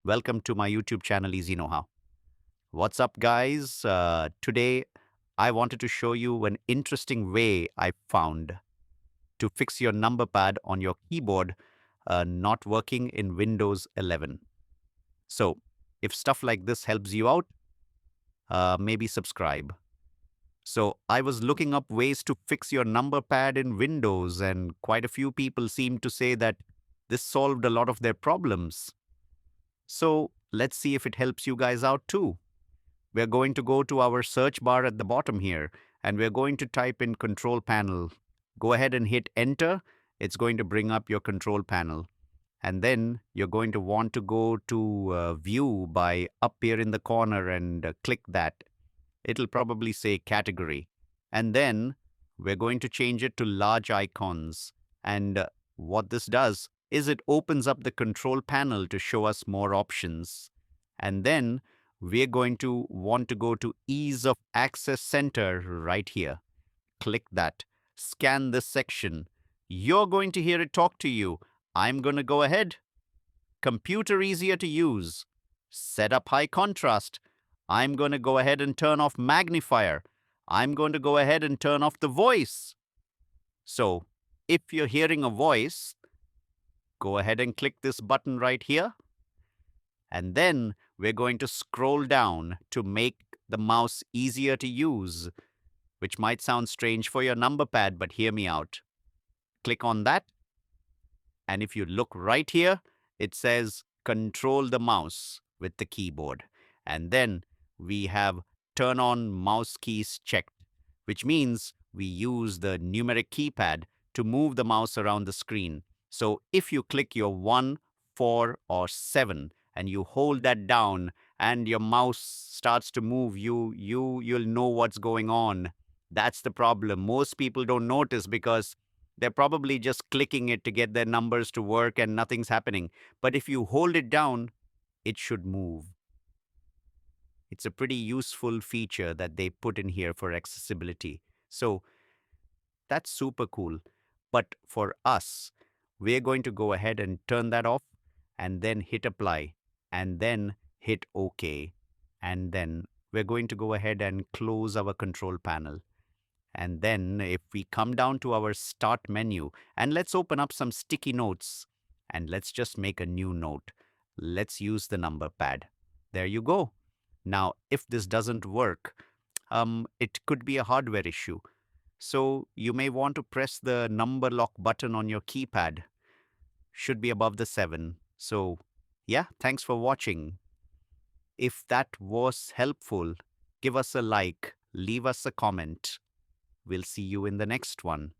Welcome to my YouTube channel, EasyKnowHow. What's up, guys? Today, I wanted to show you an interesting way I found to fix your number pad on your keyboard not working in Windows 11. So, if stuff like this helps you out, maybe subscribe. So, I was looking up ways to fix your number pad in Windows, and quite a few people seemed to say that this solved a lot of their problems. So let's see if it helps you guys out too. We're going to go to our search bar at the bottom here and we're going to type in control panel. Go ahead and hit enter. It's going to bring up your control panel. And then you're going to want to go to view by up here in the corner and click that. It'll probably say category. And then we're going to change it to large icons. And what this does is it opens up the control panel to show us more options. And then we're going to want to go to ease of access center right here. Click that. Scan this section. You're going to hear it talk to you. I'm going to go ahead. Computer easier to use. Set up high contrast. I'm going to go ahead and turn off magnifier. I'm going to go ahead and turn off the voice. So, if you're hearing a voice, go ahead and click this button right here. And then we're going to scroll down to make the mouse easier to use, which might sound strange for your number pad, but hear me out. Click on that. And if you look right here, it says control the mouse with the keyboard. And then we have turn on mouse keys checked, which means we use the numeric keypad to move the mouse around the screen. So if you click your 1, 4, or 7 and you hold that down and your mouse starts to move, you'll know what's going on. That's the problem. Most people don't notice because they're probably just clicking it to get their numbers to work and nothing's happening. But if you hold it down, it should move. It's a pretty useful feature that they put in here for accessibility. So that's super cool. But for us, we're going to go ahead and turn that off and then hit apply and then hit OK. And then we're going to go ahead and close our control panel. And then if we come down to our start menu and let's open up some sticky notes and let's just make a new note. Let's use the number pad. There you go. Now, if this doesn't work, it could be a hardware issue. So you may want to press the number lock button on your keypad. Should be above the 7. So yeah, thanks for watching. If that was helpful, give us a like, leave us a comment. We'll see you in the next one.